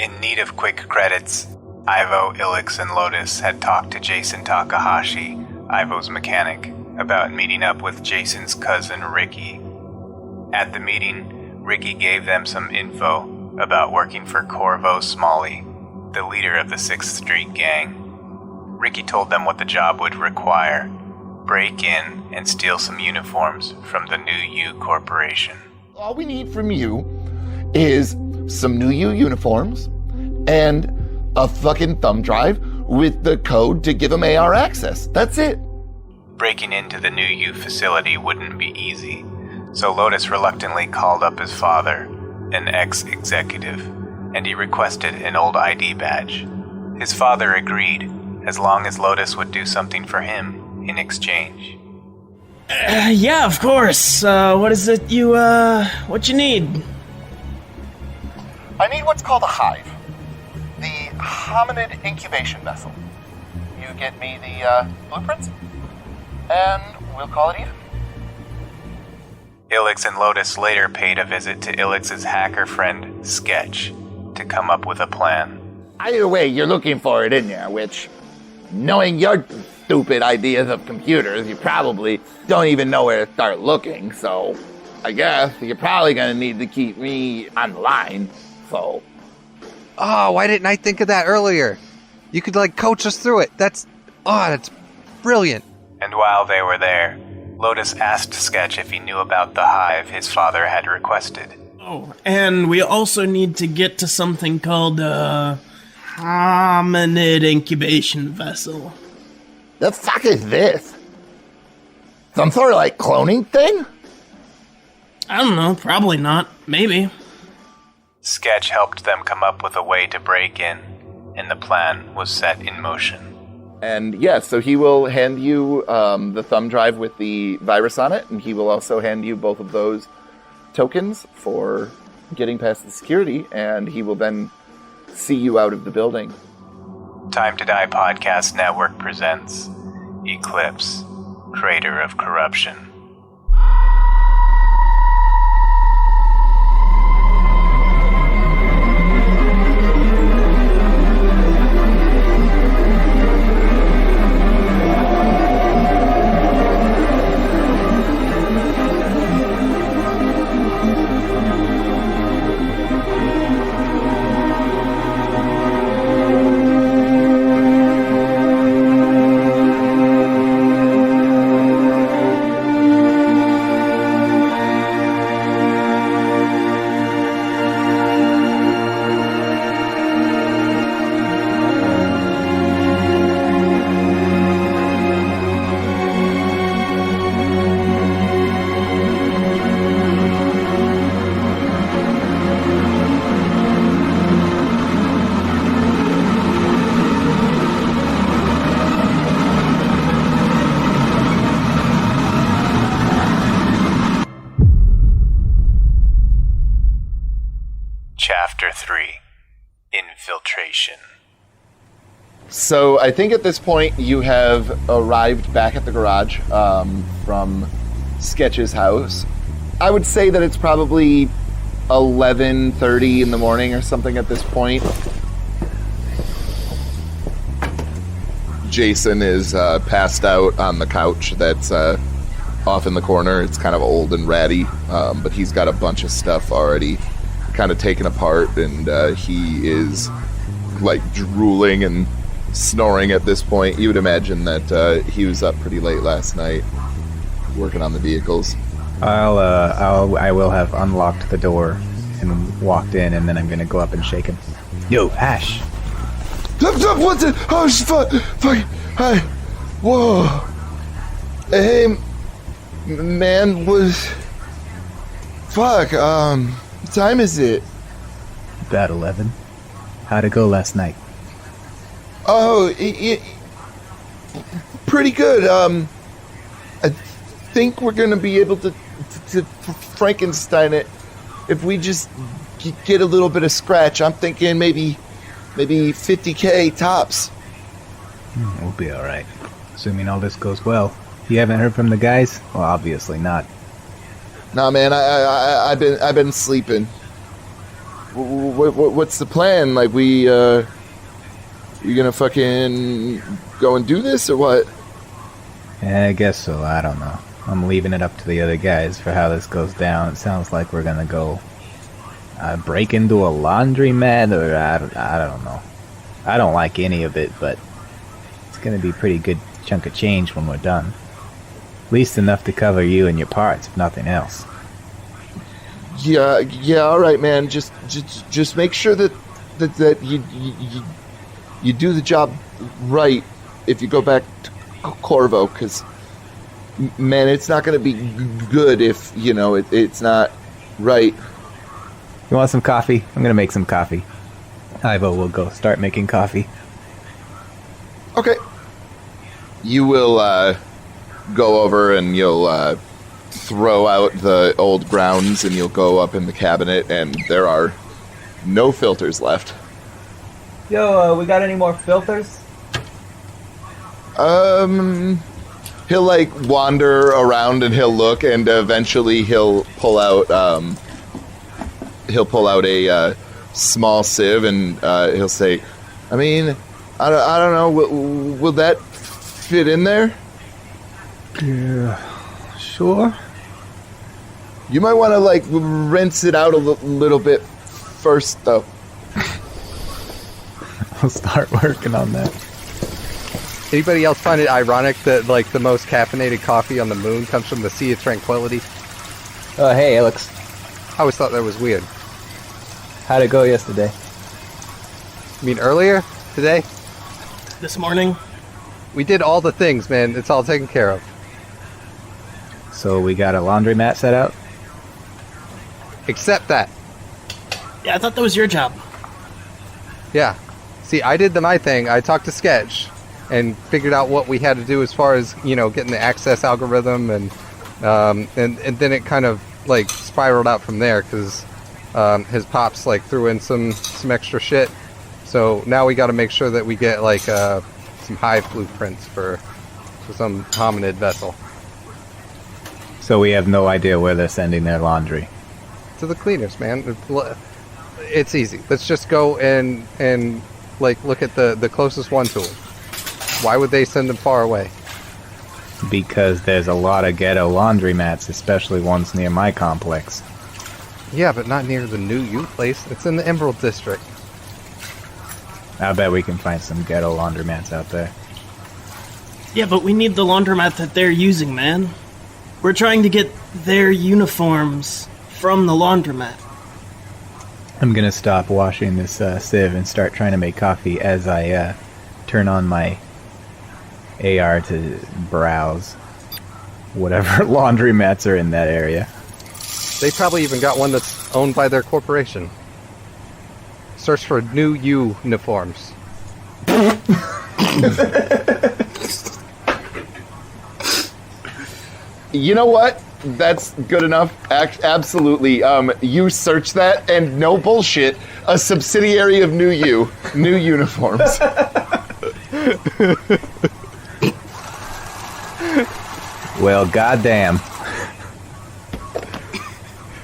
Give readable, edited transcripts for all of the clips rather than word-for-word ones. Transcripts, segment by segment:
In need of quick credits, Ivo, Ilix, and Lotus had talked to Jason Takahashi, Ivo's mechanic, about meeting up with Jason's cousin Ricky. At the meeting, Ricky gave them some info about working for Corvo Smalley, the leader of the 6th Street gang. Ricky told them what the job would require: break in and steal some uniforms from the New U Corporation. All we need from you is some New U uniforms and a fucking thumb drive with the code to give them AR access. That's it. Breaking into the New U facility wouldn't be easy, so Lotus reluctantly called up his father, an ex-executive, and he requested an old ID badge. His father agreed, as long as Lotus would do something for him in exchange. Yeah, of course. What is it what you need? I need what's called a hive. The hominid incubation vessel. You get me the blueprints, and we'll call it even. Ilix and Lotus later paid a visit to Ilix's hacker friend, Sketch, to come up with a plan. Either way, you're looking for it in there, which, knowing your stupid ideas of computers, you probably don't even know where to start looking, so I guess you're probably going to need to keep me on the line, so... Oh, why didn't I think of that earlier? You could, coach us through it. That's brilliant. And while they were there, Lotus asked Sketch if he knew about the hive his father had requested. Oh, and we also need to get to something called, hominid incubation vessel. The fuck is this? Some sort of, cloning thing? I don't know, probably not. Maybe. Sketch helped them come up with a way to break in, and the plan was set in motion. And yeah, so he will hand you the thumb drive with the virus on it, and he will also hand you both of those tokens for getting past the security, and he will then see you out of the building. Time to Die Podcast Network presents Eclipse, Crater of Corruption. Chapter 3, Infiltration. So I think at this point you have arrived back at the garage from Sketch's house. I would say that it's probably 11:30 in the morning or something at this point. Jason is passed out on the couch that's off in the corner. It's kind of old and ratty, but he's got a bunch of stuff already kind of taken apart, and he is drooling and snoring at this point. You would imagine that he was up pretty late last night working on the vehicles. I will have unlocked the door and walked in, and then I'm gonna go up and shake him. Yo, Ash. What's it? Oh, fuck. Hi. Whoa. Hey, man, fuck, what time is it? About 11. How'd it go last night? Oh, pretty good. I think we're gonna be able to Frankenstein it if we just get a little bit of scratch. I'm thinking maybe 50K tops. We'll be alright. Assuming all this goes well. You haven't heard from the guys? Well, obviously not. Nah, man, I've been sleeping. what's the plan? Like, we gonna fucking go and do this or what? Yeah, I guess so. I don't know. I'm leaving it up to the other guys for how this goes down. It sounds like we're gonna go break into a laundromat, or I don't know. I don't like any of it, but it's gonna be a pretty good chunk of change when we're done. At least enough to cover you and your parts, if nothing else. Yeah, all right, man. Just make sure that you do the job right if you go back to Corvo, because, man, it's not going to be good if, it's not right. You want some coffee? I'm going to make some coffee. Ivo will go start making coffee. Okay. You will go over and you'll throw out the old grounds and you'll go up in the cabinet and there are no filters left. Yo, we got any more filters? He'll wander around and he'll look and eventually he'll pull out a small sieve and he'll say, I mean, I don't know, will that fit in there? Yeah, sure. You might want to rinse it out a little bit first though. I'll start working on that. Anybody else find it ironic that the most caffeinated coffee on the moon comes from the Sea of Tranquility? Oh, hey, Alex. I always thought that was weird. How'd it go yesterday? You mean earlier? Today? This morning? We did all the things, man. It's all taken care of. So we got a laundromat set out? Except that. Yeah, I thought that was your job. Yeah. See, I did my thing. I talked to Sketch and figured out what we had to do as far as, getting the access algorithm and then it kind of spiraled out from there because his pops threw in some extra shit. So now we got to make sure that we get some hive blueprints for some hominid vessel. So we have no idea where they're sending their laundry. To the cleaners, man. It's easy. Let's just go and look at the closest one to them. Why would they send them far away? Because there's a lot of ghetto laundromats, especially ones near my complex. Yeah, but not near the new U place. It's in the Emerald District. I bet we can find some ghetto laundromats out there. Yeah, but we need the laundromat that they're using, man. We're trying to get their uniforms from the laundromat. I'm gonna stop washing this sieve and start trying to make coffee as I turn on my AR to browse whatever laundromats are in that area. They probably even got one that's owned by their corporation. Search for new uniforms. You know what? That's good enough. Absolutely. You search that, and no bullshit, a subsidiary of New uniforms. Well, goddamn.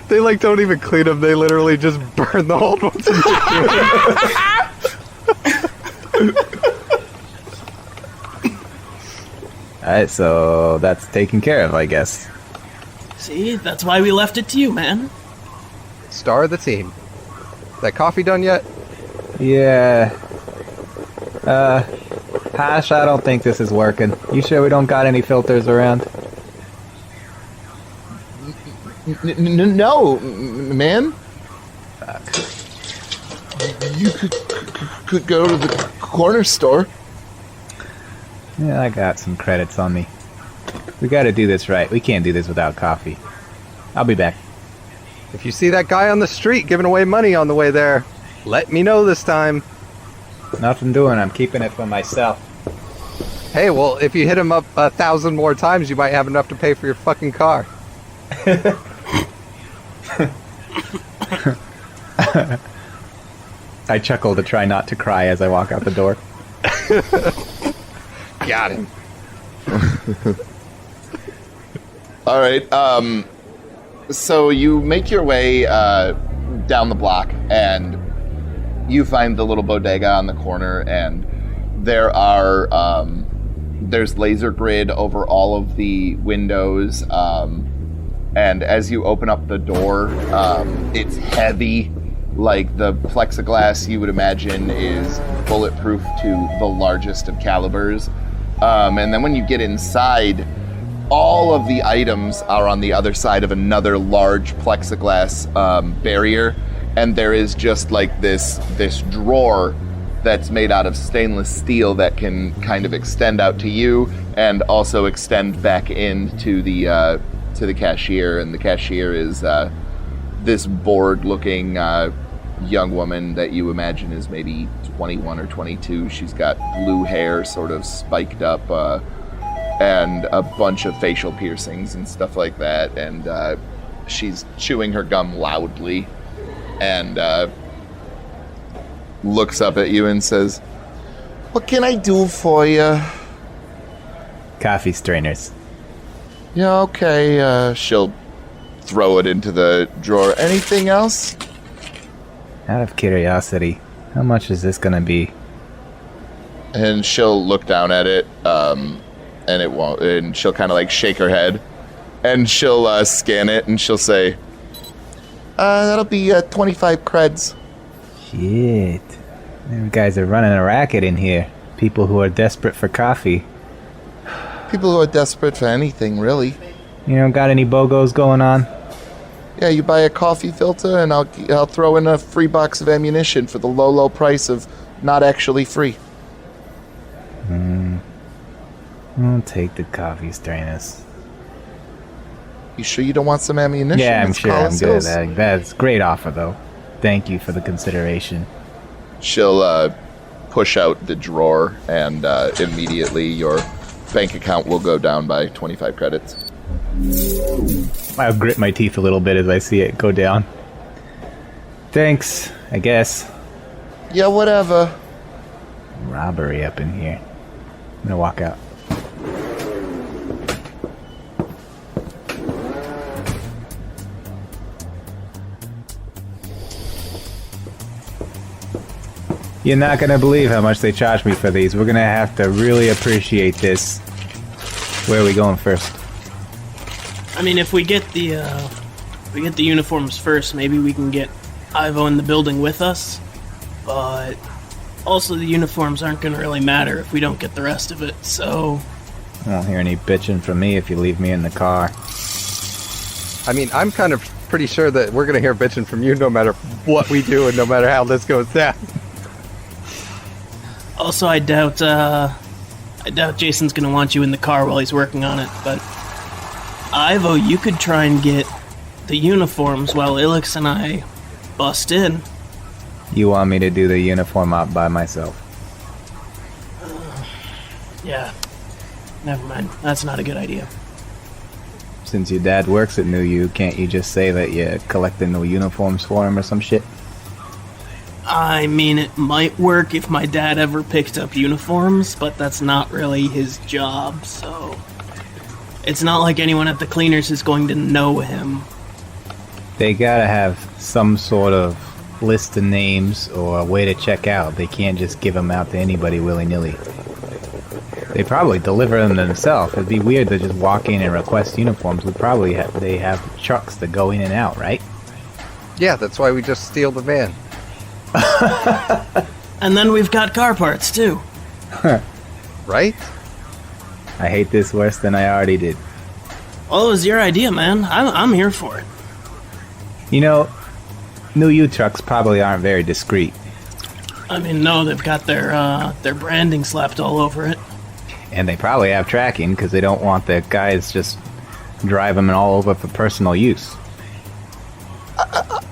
They don't even clean them. They literally just burn the old ones. Alright, so that's taken care of, I guess. See, that's why we left it to you, man. Star of the team. That coffee done yet? Yeah. Hash, I don't think this is working. You sure we don't got any filters around? No, man. You could go to the corner store. Yeah, I got some credits on me. We gotta do this right. We can't do this without coffee. I'll be back. If you see that guy on the street giving away money on the way there, let me know this time. Nothing doing. I'm keeping it for myself. Hey, well, if you hit him up 1,000 more times, you might have enough to pay for your fucking car. I chuckle to try not to cry as I walk out the door. Got him. All right. So you make your way down the block, and you find the little bodega on the corner, and there are there's laser grid over all of the windows, and as you open up the door, it's heavy. Like, the plexiglass, you would imagine, is bulletproof to the largest of calibers. And then when you get inside, all of the items are on the other side of another large plexiglass barrier, and there is just like this drawer that's made out of stainless steel that can kind of extend out to you and also extend back into the cashier. And the cashier is this bored-looking young woman that you imagine is maybe 21 or 22. She's got blue hair, sort of spiked up, and a bunch of facial piercings and stuff like that. And she's chewing her gum loudly, and looks up at you and says, "What can I do for you?" Coffee strainers. Yeah, okay. She'll throw it into the drawer. Anything else? Out of curiosity, how much is this gonna be? And she'll look down at it, and it won't. And she'll kind of like shake her head, and she'll scan it, and she'll say, "That'll be 25 creds." Shit, them guys are running a racket in here. People who are desperate for coffee. People who are desperate for anything, really. You know, got any BOGOs going on? Yeah, you buy a coffee filter, and I'll throw in a free box of ammunition for the low price of not actually free. I'll take the coffee strainers. You sure you don't want some ammunition? Yeah, I'm Let's sure call I'm it good. sales. That's a great offer, though. Thank you for the consideration. She'll push out the drawer, and immediately your bank account will go down by 25 credits. I'll grit my teeth a little bit as I see it go down. Thanks, I guess. Yeah, whatever. Robbery up in here. I'm gonna walk out. You're not gonna believe how much they charge me for these. We're gonna have to really appreciate this. Where are we going first? I mean, if we get the uniforms first, maybe we can get Ivo in the building with us. But also, the uniforms aren't going to really matter if we don't get the rest of it. So I won't hear any bitching from me if you leave me in the car. I mean, I'm kind of pretty sure that we're going to hear bitching from you no matter what we do and no matter how this goes down. also, I doubt Jason's going to want you in the car while he's working on it. But Ivo, you could try and get the uniforms while Ilix and I bust in. You want me to do the uniform op by myself? Yeah. Never mind. That's not a good idea. Since your dad works at New U, can't you just say that you're collecting the uniforms for him or some shit? I mean, it might work if my dad ever picked up uniforms, but that's not really his job, so... It's not like anyone at the cleaners is going to know him. They gotta have some sort of list of names or a way to check out. They can't just give them out to anybody willy-nilly. They probably deliver them themselves. It'd be weird to just walk in and request uniforms. They have trucks that go in and out, right? Yeah, that's why we just steal the van. And then we've got car parts, too. Right? I hate this worse than I already did. Well, it was your idea, man. I'm here for it. You know, New U trucks probably aren't very discreet. I mean, no, they've got their branding slapped all over it. And they probably have tracking because they don't want the guys just driving them all over for personal use.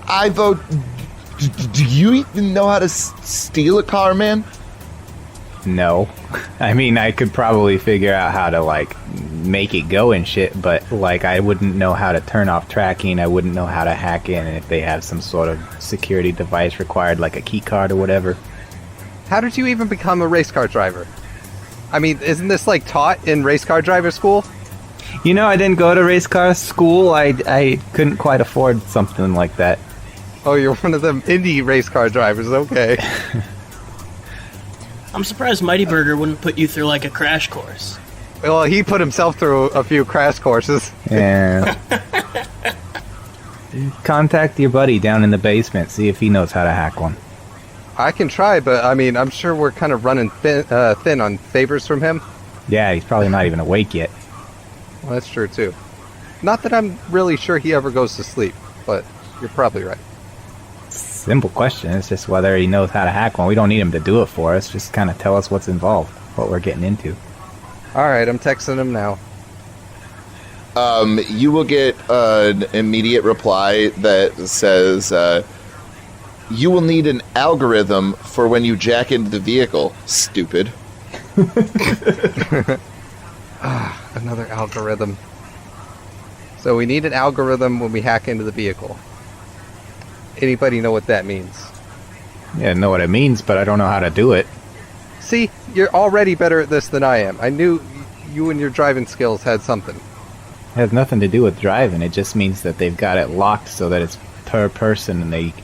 Ivo, do you even know how to steal a car, man? No. I mean, I could probably figure out how to, like, make it go and shit, but, like, I wouldn't know how to turn off tracking, I wouldn't know how to hack in, and if they have some sort of security device required, like a key card or whatever. How did you even become a race car driver? I mean, isn't this, like, taught in race car driver school? You know, I didn't go to race car school. I couldn't quite afford something like that. Oh, you're one of them indie race car drivers. Okay. I'm surprised Mighty Burger wouldn't put you through like a crash course. Well, he put himself through a few crash courses. Yeah. Contact your buddy down in the basement. See if he knows how to hack one. I can try, but I mean, I'm sure we're kind of running thin on favors from him. Yeah, he's probably not even awake yet. Well, that's true, too. Not that I'm really sure he ever goes to sleep, but you're probably right. Simple question. It's just whether he knows how to hack one. We don't need him to do it for us. Just kind of tell us what's involved, what we're getting into. Alright, I'm texting him now. You will get an immediate reply that says, you will need an algorithm for when you jack into the vehicle, stupid. Another algorithm. So we need an algorithm when we hack into the vehicle. Anybody know what that means? Yeah, I know what it means, but I don't know how to do it. See, you're already better at this than I am. I knew you and your driving skills had something. It has nothing to do with driving. It just means that they've got it locked so that it's per person, and they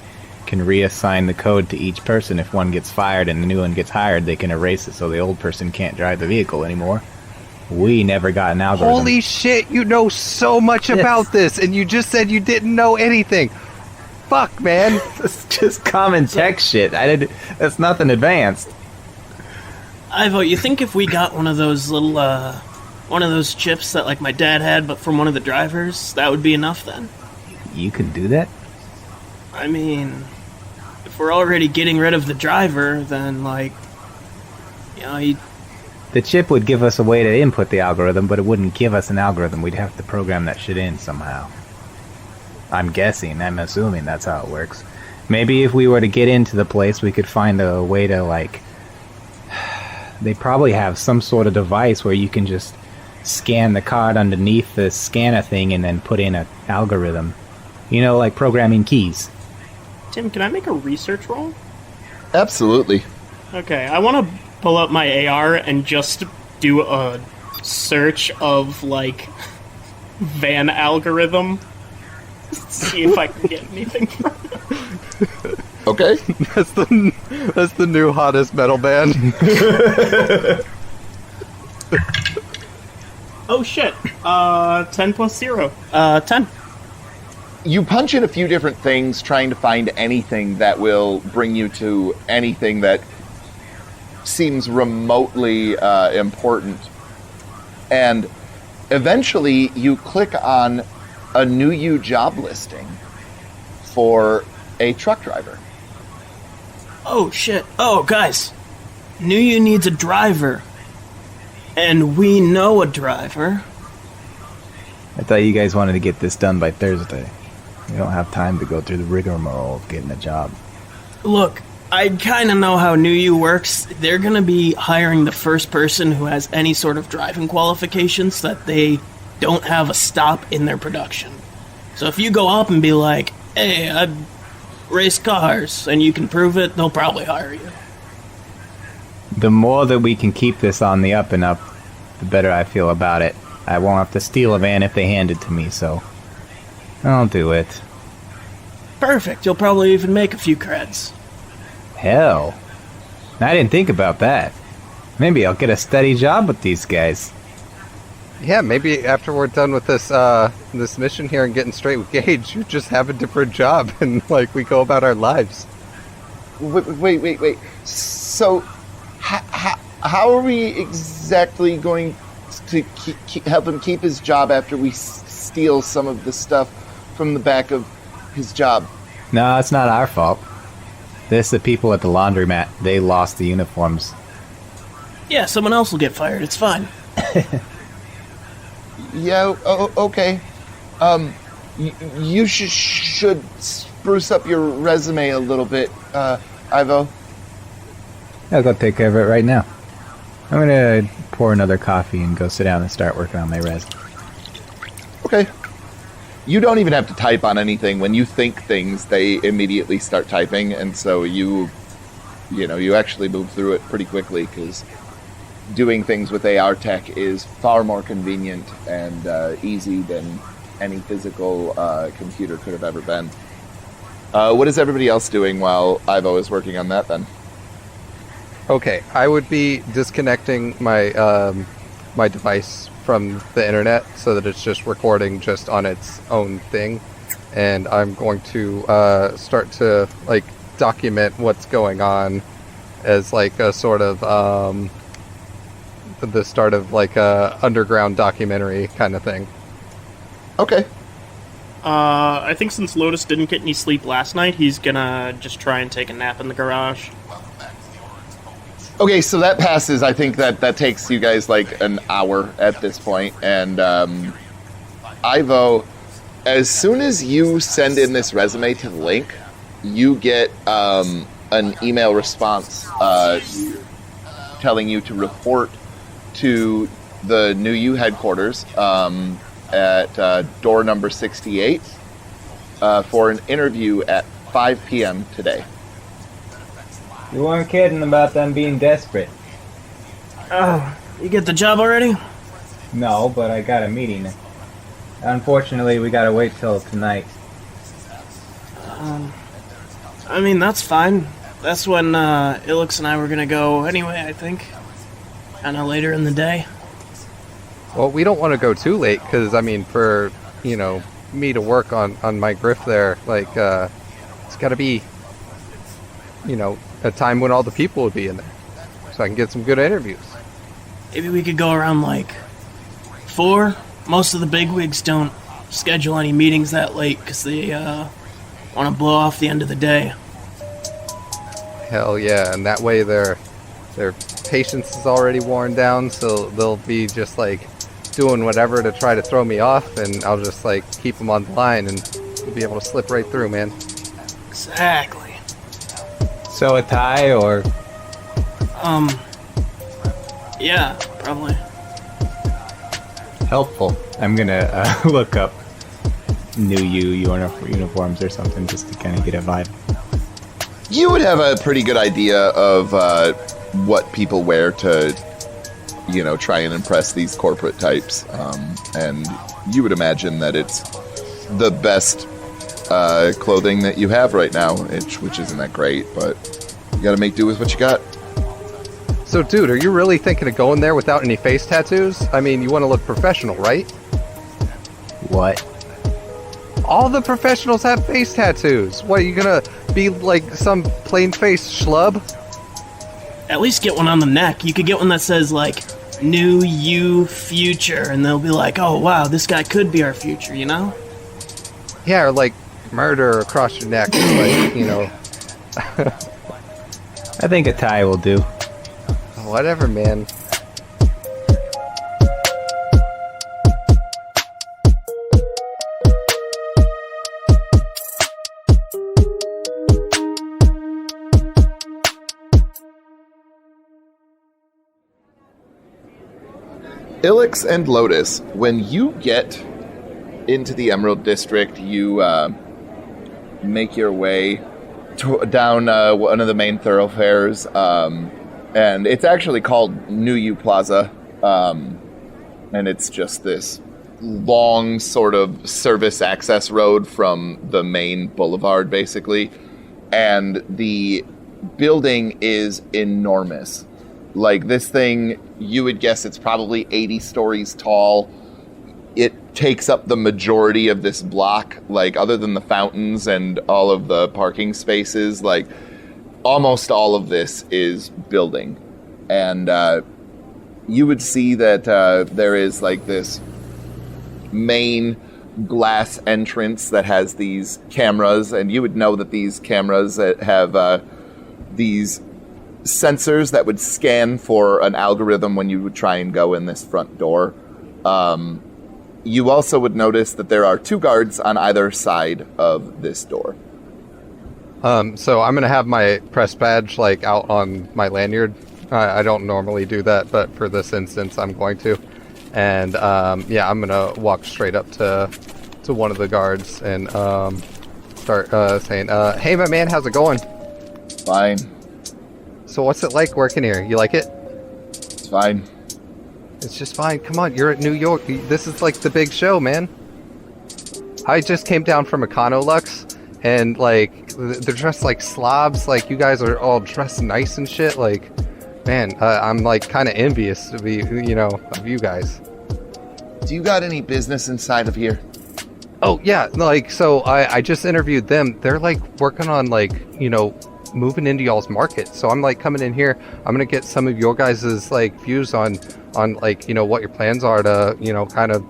can reassign the code to each person. If one gets fired and the new one gets hired, they can erase it so the old person can't drive the vehicle anymore. We never got an algorithm. Holy shit, you know so much about this, and you just said you didn't know anything. Fuck, man. It's just common tech shit. That's nothing advanced. Ivo, you think if we got one of those little, one of those chips that like my dad had, but from one of the drivers, that would be enough then? You can do that? I mean, if we're already getting rid of the driver, then like, you know, the chip would give us a way to input the algorithm, but it wouldn't give us an algorithm. We'd have to program that shit in somehow. I'm assuming that's how it works. Maybe if we were to get into the place, we could find a way to, like... They probably have some sort of device where you can just scan the card underneath the scanner thing and then put in an algorithm. You know, like programming keys. Tim, can I make a research roll? Absolutely. Okay, I want to pull up my AR and just do a search of, like, van algorithm. See if I can get anything from it. Okay. That's the new hottest metal band. Oh shit. 10 plus 0. 10. You punch in a few different things trying to find anything that will bring you to anything that seems remotely important. And eventually you click on a new you job listing for a truck driver. Oh shit. Oh guys. New You needs a driver. And we know a driver. I thought you guys wanted to get this done by Thursday. We don't have time to go through the rigmarole of getting a job. Look, I kind of know how New You works. They're going to be hiring the first person who has any sort of driving qualifications that they don't have a stop in their production. So if you go up and be like, hey, I race cars, and you can prove it, they'll probably hire you. The more that we can keep this on the up and up, the better I feel about it. I won't have to steal a van if they hand it to me, so I'll do it. Perfect. You'll probably even make a few creds. Hell. I didn't think about that. Maybe I'll get a steady job with these guys. Yeah, maybe after we're done with this this mission here and getting straight with Gage, you just have a different job and like we go about our lives. Wait. So, how are we exactly going to help him keep his job after we steal some of the stuff from the back of his job? No, it's not our fault. This the people at the laundromat. They lost the uniforms. Yeah, someone else will get fired. It's fine. Yeah, okay. You should spruce up your resume a little bit, Ivo. I'll go take care of it right now. I'm gonna pour another coffee and go sit down and start working on my res. Okay. You don't even have to type on anything. When you think things, they immediately start typing, and so you actually move through it pretty quickly, because doing things with AR tech is far more convenient and easy than any physical computer could have ever been. What is everybody else doing while Ivo is working on that, then? Okay, I would be disconnecting my my device from the internet so that it's just recording just on its own thing, and I'm going to start to like document what's going on as like a sort of the start of like a underground documentary kind of thing. Okay. I think since Lotus didn't get any sleep last night, he's gonna just try and take a nap in the garage. Okay, so that passes. I think that takes you guys like an hour at this point. And Ivo, as soon as you send in this resume to the link, you get an email response telling you to report to the New U headquarters at door number 68 for an interview at 5 p.m. today. You weren't kidding about them being desperate. Oh, you get the job already? No, but I got a meeting. Unfortunately, we gotta wait till tonight. I mean, that's fine. That's when Ilix and I were gonna go anyway, I think. Kinda later in the day. Well, we don't want to go too late because I mean, for me to work on my grift there, like it's got to be a time when all the people would be in there, so I can get some good interviews. Maybe we could go around like 4. Most of the bigwigs don't schedule any meetings that late because they want to blow off the end of the day. Hell yeah, and that way their patience is already worn down, so they'll be just like doing whatever to try to throw me off, and I'll just like keep them on the line and we'll be able to slip right through, man. Exactly. So a tie or... Yeah, probably. Helpful. I'm gonna look up New U uniforms or something just to kind of get a vibe. You would have a pretty good idea of what people wear to, try and impress these corporate types. And you would imagine that it's the best clothing that you have right now, which isn't that great, but you gotta make do with what you got. So, dude, are you really thinking of going there without any face tattoos? I mean, you want to look professional, right? What? All the professionals have face tattoos. What, are you gonna be like some plain-faced schlub? At least get one on the neck. You could get one that says, like, New You Future, and they'll be like, oh, wow, this guy could be our future, you know? Yeah, or like murder across your neck, like, I think a tie will do. Whatever, man. Ilix and Lotus, when you get into the Emerald District, you make your way down one of the main thoroughfares, and it's actually called New U Plaza, and it's just this long sort of service access road from the main boulevard, basically, and the building is enormous. Like, this thing, you would guess it's probably 80 stories tall. It takes up the majority of this block, like, other than the fountains and all of the parking spaces, like, almost all of this is building. And you would see that there is, like, this main glass entrance that has these cameras, and you would know that these cameras have these sensors that would scan for an algorithm when you would try and go in this front door. You also would notice that there are 2 guards on either side of this door. So I'm gonna have my press badge like out on my lanyard. I don't normally do that, but for this instance, I'm going to. And yeah, I'm gonna walk straight up to one of the guards and start saying, "Hey, my man, how's it going?" Fine. So what's it like working here? You like it? It's fine. It's just fine. Come on, you're at New York. This is like the big show, man. I just came down from Econolux, and like they're dressed like slobs. Like, you guys are all dressed nice and shit. Like, man, I'm like kind of envious to be, of you guys. Do you got any business inside of here? Oh yeah, like, so I just interviewed them. They're like working on like, moving into y'all's market. So I'm like coming in here. I'm gonna get some of your guys' like views on like, what your plans are to, kind of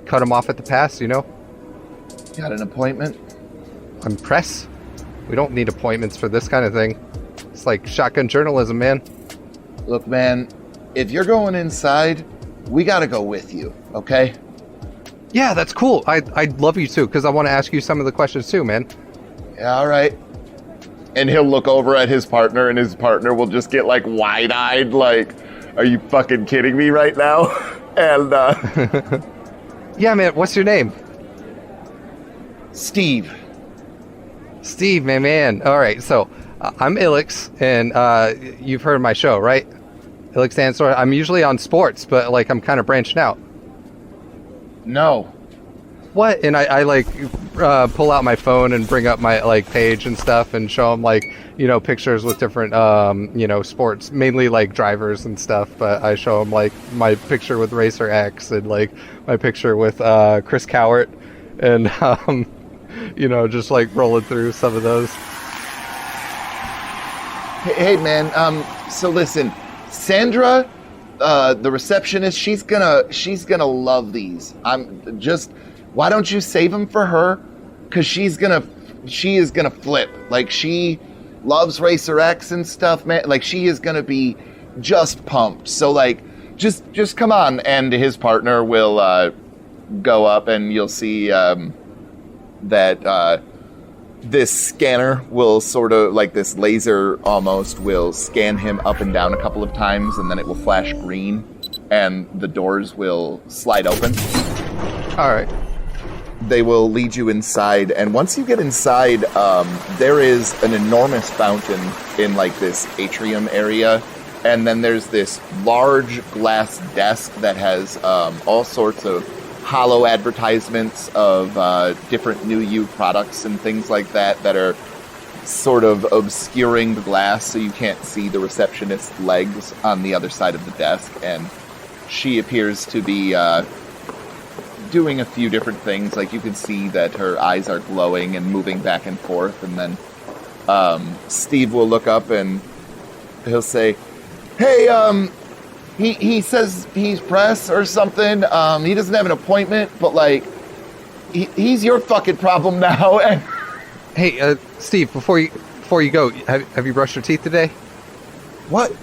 cut them off at the pass. Got an appointment? I'm press. We don't need appointments for this kind of thing. It's like shotgun journalism, man. Look, man, if you're going inside, we gotta go with you, okay? Yeah, that's cool. I'd love you too, because I want to ask you some of the questions too, man. Yeah, all right. And he'll look over at his partner, and his partner will just get like wide-eyed, like, are you fucking kidding me right now? And yeah, man, what's your name? Steve. Steve, my man. All right, so I'm Ilix, and you've heard of my show, right? Ilix and Sword. I'm usually on sports, but like I'm kind of branching out. No. What? And I like pull out my phone and bring up my like page and stuff and show them like, pictures with different, sports, mainly like drivers and stuff. But I show them like my picture with Racer X and like my picture with Chris Cowart and, just like rolling through some of those. Hey man, so listen, Sandra, the receptionist, she's gonna love these. Why don't you save them for her? Cause she is gonna flip. Like, she loves Racer X and stuff, man. Like, she is gonna be just pumped. So like, just come on. And his partner will go up, and you'll see that this scanner will sort of, like this laser almost, will scan him up and down a couple of times, and then it will flash green, and the doors will slide open. All right. They will lead you inside, and once you get inside, there is an enormous fountain in like this atrium area, and then there's this large glass desk that has all sorts of hollow advertisements of different New You products and things like that are sort of obscuring the glass so you can't see the receptionist's legs on the other side of the desk, and she appears to be doing a few different things. Like, you can see that her eyes are glowing and moving back and forth, and then Steve will look up and he'll say, hey, he says he's press or something. He doesn't have an appointment, but like, he's your fucking problem now. And hey, Steve, before you go, have you brushed your teeth today? What?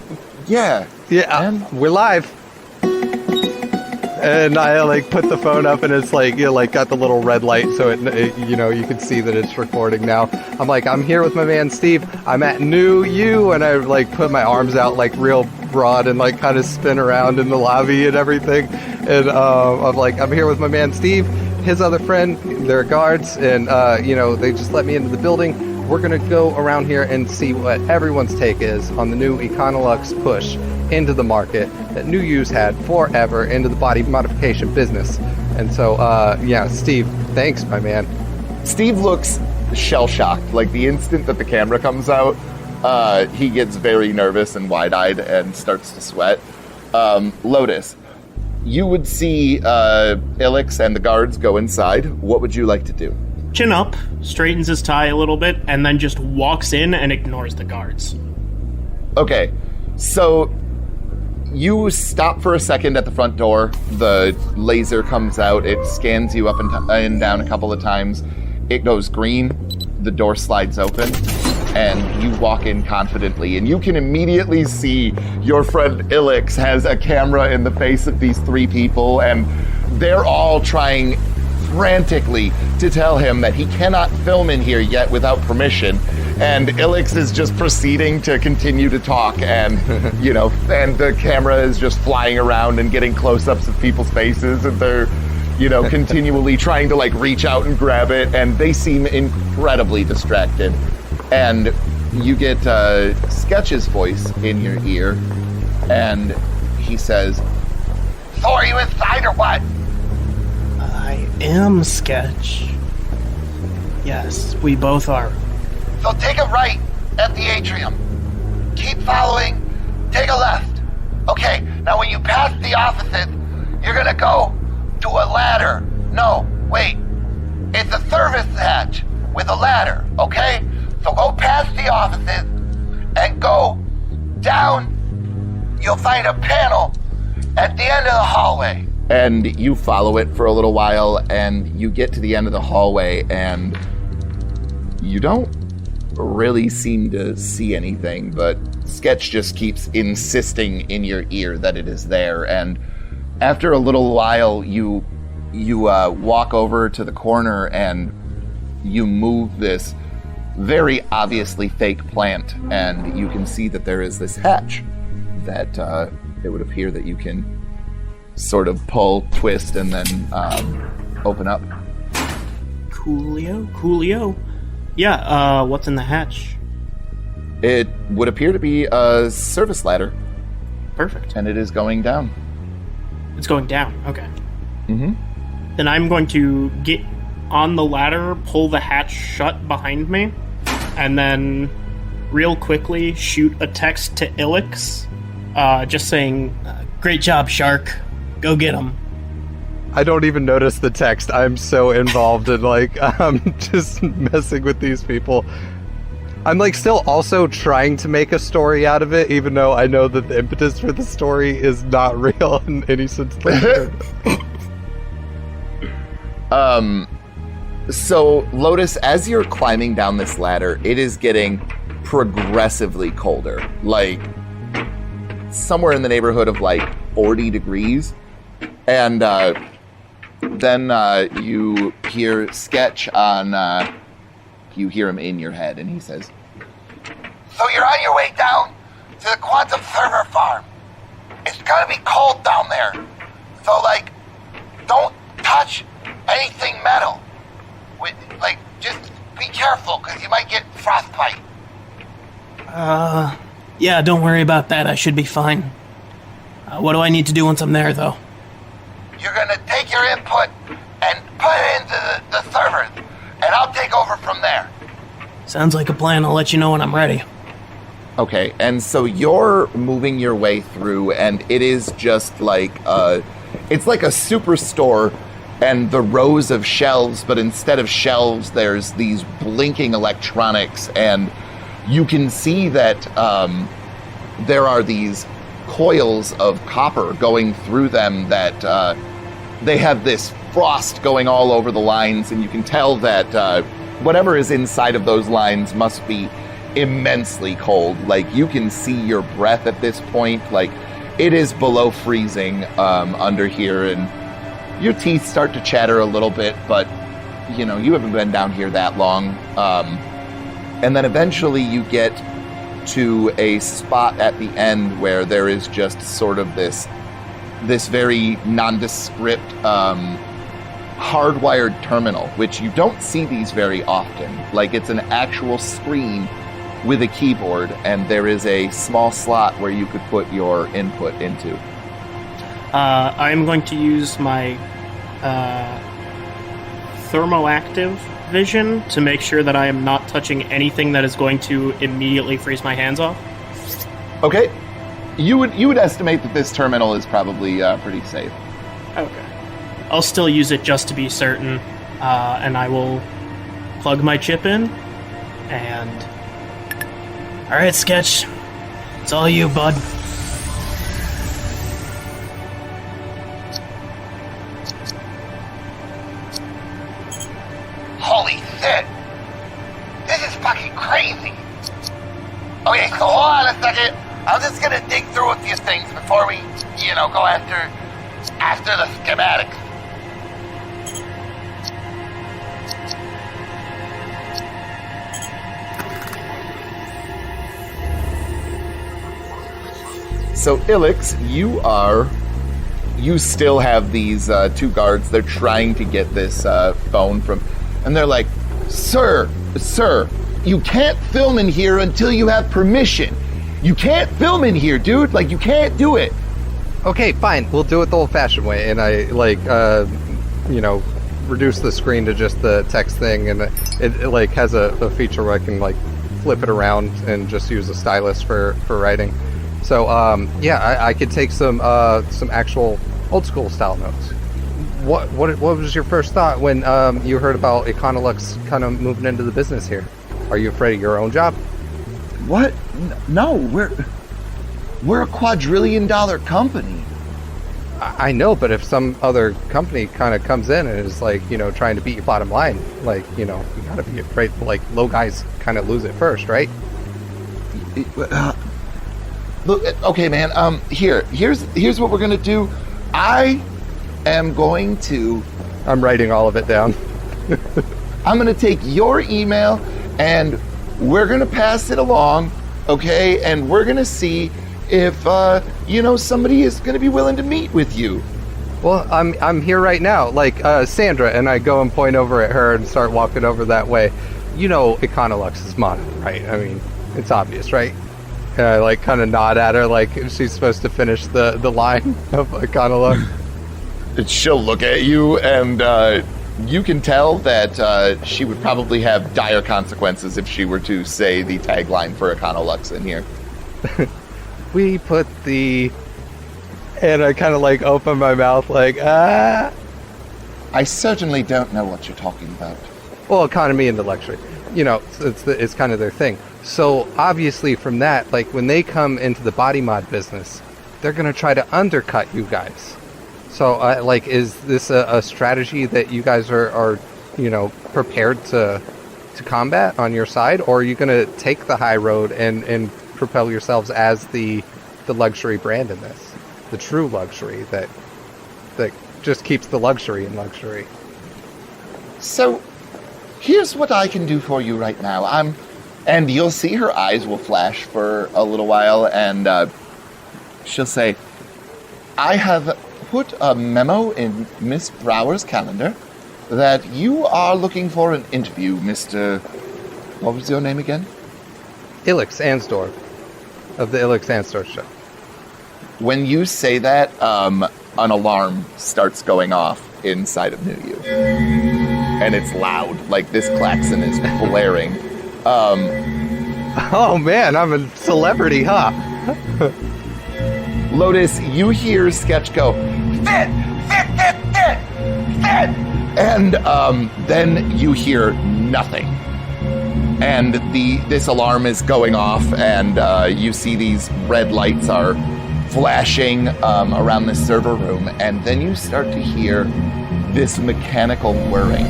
Yeah. Yeah, we're live. And I like put the phone up, and it's like, got the little red light, so it you can see that it's recording now. I'm like, I'm here with my man Steve. I'm at New You, and I like put my arms out like real broad and like kind of spin around in the lobby and everything. And I'm like, I'm here with my man Steve, his other friend. They're guards, and they just let me into the building. We're gonna go around here and see what everyone's take is on the new Econolux push into the market that New You's had forever into the body modification business. And so, Steve, thanks, my man. Steve looks shell-shocked. Like, the instant that the camera comes out, he gets very nervous and wide-eyed and starts to sweat. Lotus, you would see Ilix and the guards go inside. What would you like to do? Chin up, straightens his tie a little bit, and then just walks in and ignores the guards. Okay, so you stop for a second at the front door. The laser comes out. It scans you up and down a couple of times. It goes green. The door slides open, and you walk in confidently. And you can immediately see your friend Ilix has a camera in the face of these three people, and they're all trying frantically to tell him that he cannot film in here yet without permission. And Ilix is just proceeding to continue to talk, and and the camera is just flying around and getting close-ups of people's faces, and they're continually trying to like reach out and grab it, and they seem incredibly distracted. And you get Sketch's voice in your ear, and he says, "So are you inside or what?" I am Sketch. Yes, we both are. So take a right at the atrium. Keep following, take a left. Okay, now when you pass the offices, you're gonna go to a ladder. No, wait. It's a service hatch with a ladder, okay? So go past the offices and go down. You'll find a panel at the end of the hallway. And you follow it for a little while, and you get to the end of the hallway, and you don't really seem to see anything, but Sketch just keeps insisting in your ear that it is there. And after a little while, you walk over to the corner and you move this very obviously fake plant, and you can see that there is this hatch that it would appear that you can sort of pull, twist, and then open up. Coolio. Yeah, what's in the hatch? It would appear to be a service ladder, Perfect. and it is going down. It's going down, okay. Mm-hmm. Then I'm going to get on the ladder, pull the hatch shut behind me, and then real quickly shoot a text to Eclipse, just saying, great job, Shark. Go get him. I don't even notice the text. I'm so involved in, like, just messing with these people. I'm, like, still also trying to make a story out of it, even though I know that the impetus for the story is not real in any sense. So, Lotus, as you're climbing down this ladder, it is getting progressively colder. Like, somewhere in the neighborhood of, like, 40 degrees. And, then you hear Sketch on, you hear him in your head, and he says, So you're on your way down to the quantum server farm. It's gonna be cold down there. So, like, don't touch anything metal. Just be careful, because you might get frostbite. Yeah, don't worry about that. I should be fine. What do I need to do once I'm there, though? You're gonna take your input and put it into the servers, and I'll take over from there. Sounds like a plan. I'll let you know when I'm ready. okay, and so you're moving your way through, and it is just like, it's like a superstore, and the rows of shelves, but instead of shelves, there's these blinking electronics, and you can see that there are these coils of copper going through them that they have this frost going all over the lines, and you can tell that whatever is inside of those lines must be immensely cold. Like, you can see your breath at this point. Like, it is below freezing under here, and your teeth start to chatter a little bit, but, you know, you haven't been down here that long. And then eventually you get to a spot at the end where there is just sort of this very nondescript hardwired terminal, which you don't see these very often. Like, it's an actual screen with a keyboard, and there is a small slot where you could put your input into. I'm going to use my thermoactive vision to make sure that I am not touching anything that is going to immediately freeze my hands off. Okay. You would estimate that this terminal is probably pretty safe. Okay. I'll still use it just to be certain, and I will plug my chip in, and... Alright, Sketch. It's all you, bud. Holy shit! This is fucking crazy! Okay, so hold on a second. I'm just gonna dig through a few things before we, go after the schematics. So, Eclipse, you still have these two guards. They're trying to get this phone from, and they're like, Sir, you can't film in here until you have permission. You can't film in here, dude. Like, you can't do it. Okay, fine. We'll do it the old-fashioned way. And I, reduced the screen to just the text thing, and it like has a feature where I can like flip it around and just use a stylus for writing. So I could take some actual old school style notes. What was your first thought when you heard about Econolux kind of moving into the business here? Are you afraid of your own job? What? No, we're a $quadrillion company. I know, but if some other company kind of comes in and is like, trying to beat your bottom line, like, you gotta be afraid. Like, low guys kind of lose it first, right? Look, okay, man. Here's what we're gonna do. I am going to. I'm writing all of it down. I'm gonna take your email and we're gonna pass it along, okay? And we're gonna see if somebody is gonna be willing to meet with you. Well, I'm here right now, like Sandra, and I go and point over at her and start walking over that way. Econolux is mono, right? I mean, it's obvious, right? And I like kind of nod at her like she's supposed to finish the line of Econolux. She'll look at you, and you can tell that she would probably have dire consequences if she were to say the tagline for Econolux in here. We put the... And I kind of like open my mouth like, ah. I certainly don't know what you're talking about. Well, economy into luxury. It's kind of their thing. So obviously from that, like when they come into the body mod business, they're going to try to undercut you guys. So is this a strategy that you guys are prepared to combat on your side? Or are you going to take the high road and propel yourselves as the luxury brand in this? The true luxury that just keeps the luxury in luxury. So, here's what I can do for you right now. And you'll see her eyes will flash for a little while, and she'll say, I have put a memo in Miss Brower's calendar that you are looking for an interview, Mr. What was your name again? Ilix Ansdorf, of the Ilix Ansdorf show. When you say that, an alarm starts going off inside of New You. And it's loud. Like, this klaxon is blaring. Oh, man, I'm a celebrity, huh? Lotus, you hear Sketch go, Fit! and then you hear nothing. And this alarm is going off, and you see these red lights are flashing around this server room, and then you start to hear this mechanical whirring.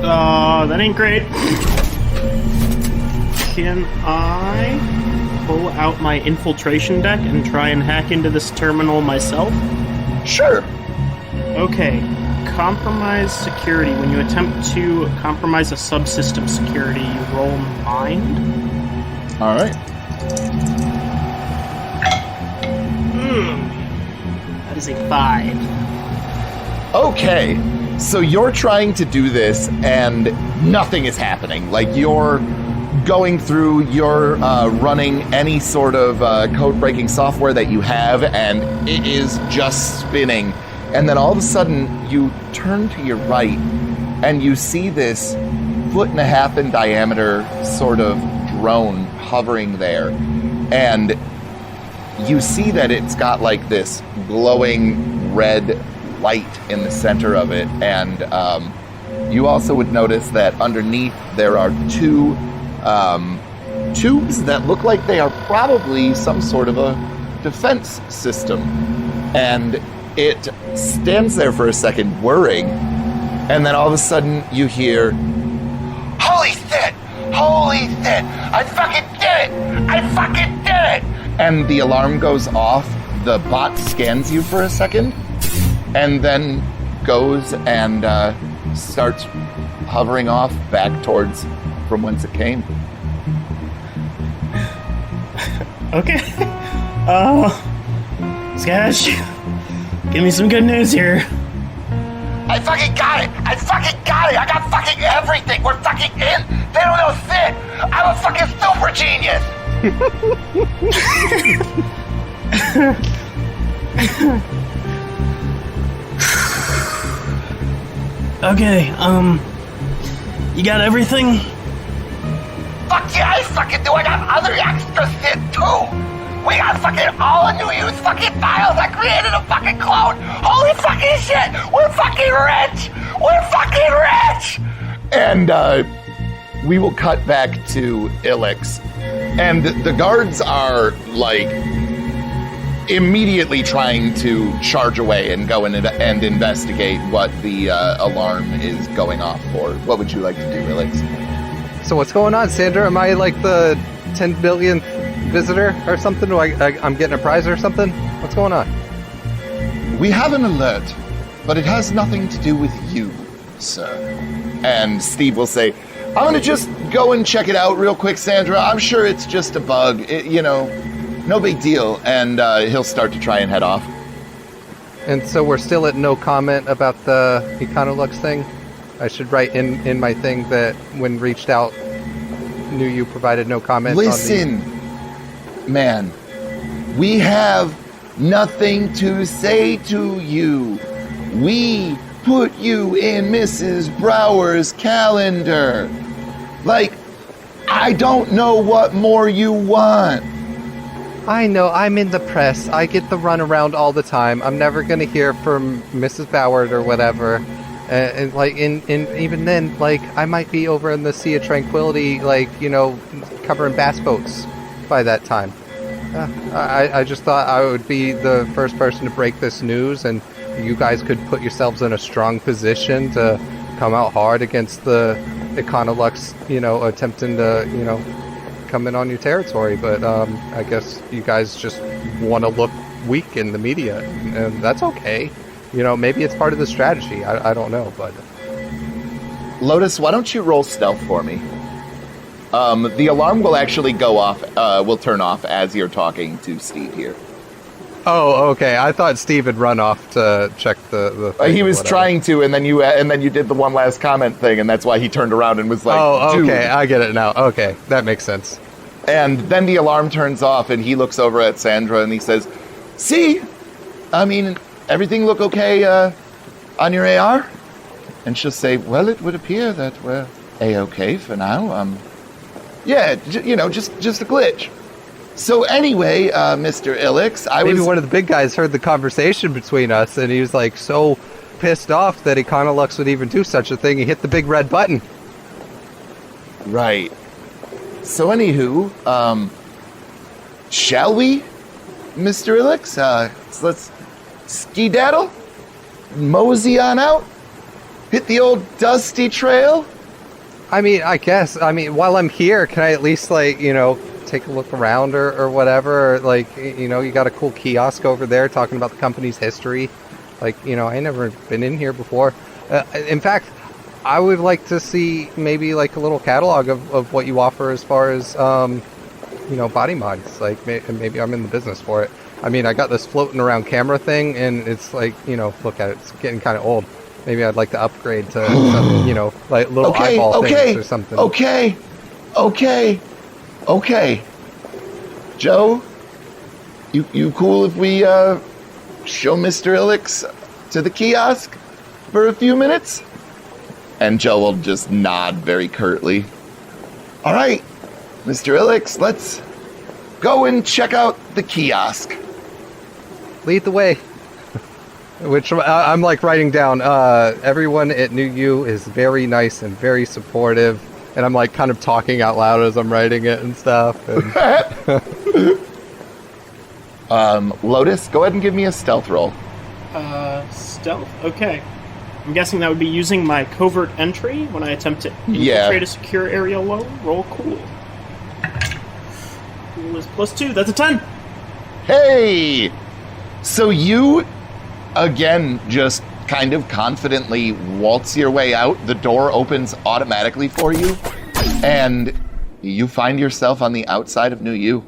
That ain't great. Can I pull out my infiltration deck and try and hack into this terminal myself? Sure. Okay. Compromise security. When you attempt to compromise a subsystem security, you roll mind. All right. That is a 5. Okay, so you're trying to do this, and nothing is happening. Like, you're going through, you're running any sort of code-breaking software that you have, and it is just spinning. And then all of a sudden, you turn to your right, and you see this 1.5 foot in diameter sort of drone hovering there. And you see that it's got like this glowing red light in the center of it, and you also would notice that underneath there are two tubes that look like they are probably some sort of a defense system. And it stands there for a second whirring, and then all of a sudden you hear, Holy shit! I fucking did it! and the alarm goes off. The bot scans you for a second, and then goes and starts hovering off back towards from whence it came. Okay. Sketch, give me some good news here. I fucking got it! I got fucking everything! We're fucking in! They don't know shit! I'm a fucking super genius! Okay, you got everything? Fuck yeah, I fucking do. I got other extra shit too. We got fucking all of New You's fucking files. I created a fucking clone. Holy fucking shit. We're fucking rich. We're fucking rich. And we will cut back to Ilix. And the guards are, like, immediately trying to charge away and go in and investigate what the alarm is going off for. What would you like to do, Ilix? So what's going on, Sandra? Am I like the 10 billionth visitor or something? I'm getting a prize or something? What's going on? We have an alert, but it has nothing to do with you, sir. And Steve will say, I'm going to just go and check it out real quick, Sandra. I'm sure it's just a bug. No big deal. And he'll start to try and head off. And so we're still at no comment about the Econolux thing? I should write in my thing that when reached out, knew you provided no comment Listen, man. We have nothing to say to you. We put you in Mrs. Brower's calendar. Like, I don't know what more you want. I know, I'm in the press. I get the runaround all the time. I'm never going to hear from Mrs. Boward or whatever. And even then, like, I might be over in the Sea of Tranquility, like, covering bass boats by that time. I just thought I would be the first person to break this news, and you guys could put yourselves in a strong position to come out hard against the Econolux, attempting to, come in on your territory. But I guess you guys just want to look weak in the media, and that's okay. Maybe it's part of the strategy. I don't know, but... Lotus, why don't you roll stealth for me? The alarm will actually go off, will turn off as you're talking to Steve here. Oh, okay. I thought Steve had run off to check the thing he was trying to, and then you did the one last comment thing, and that's why he turned around and was like, oh, Dude. okay. I get it now. Okay. That makes sense. And then the alarm turns off, and he looks over at Sandra, and he says, see? I mean... Everything look okay on your AR? And she'll say, well, it would appear that we're A-okay for now. Yeah, just a glitch. So anyway, Mr. Ilix, Maybe one of the big guys heard the conversation between us, and he was like so pissed off that Econolux would even do such a thing. He hit the big red button. Right. So anywho, shall we, Mr. Ilix? Let's ski-daddle, mosey on out, hit the old dusty trail. I mean, I guess. While I'm here, can I at least, take a look around or whatever? Or, you got a cool kiosk over there talking about the company's history. I ain't never been in here before. In fact, I would like to see maybe, a little catalog of what you offer as far as, body mods. Maybe I'm in the business for it. I got this floating around camera thing, and it's look at it. It's getting kind of old. Maybe I'd like to upgrade to some, little eyeball things or something. Okay. Joe, you cool if we show Mr. Ilix to the kiosk for a few minutes? And Joe will just nod very curtly. All right, Mr. Ilix, let's go and check out the kiosk. Lead the way. Which I'm writing down. Everyone at New U is very nice and very supportive, and I'm kind of talking out loud as I'm writing it and stuff. And Lotus, go ahead and give me a stealth roll. Stealth. Okay. I'm guessing that would be using my covert entry when I attempt to infiltrate a secure area alone. Roll cool. Cool is +2. That's a 10. Hey! So you, again, just kind of confidently waltz your way out. The door opens automatically for you, and you find yourself on the outside of New U.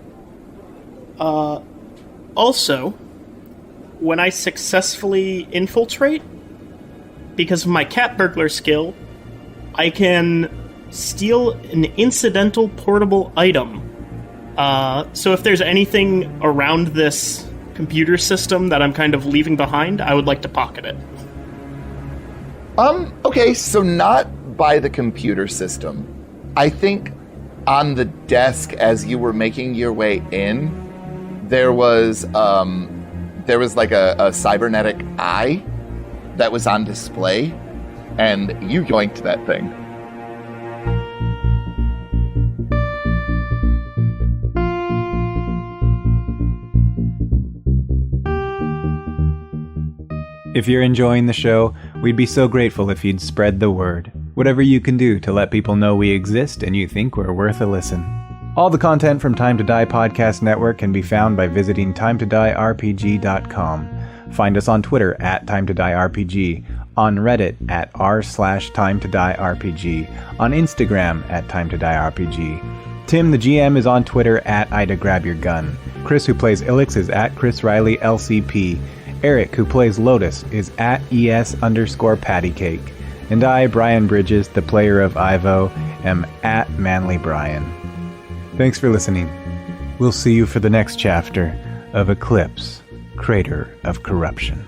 Also, when I successfully infiltrate, because of my cat burglar skill, I can steal an incidental portable item. So if there's anything around this computer system that I'm kind of leaving behind, I would like to pocket it. Okay, so not by the computer system. I think on the desk as you were making your way in, there was like a cybernetic eye that was on display, and you yoinked that thing. If you're enjoying the show, we'd be so grateful if you'd spread the word. Whatever you can do to let people know we exist and you think we're worth a listen. All the content from Time to Die Podcast Network can be found by visiting timetodiерpg.com. Find us on Twitter at timetodiерpg, on Reddit at r/timetodiерpg, on Instagram at timetodiерpg. Tim, the GM, is on Twitter at IdaGrabYourGun. Chris, who plays Ilix, is at Chris Riley LCP. Eric, who plays Lotus, is at ES_pattycake. And I, Brian Bridges, the player of Ivo, am at ManlyBrian. Thanks for listening. We'll see you for the next chapter of Eclipse, Crater of Corruption.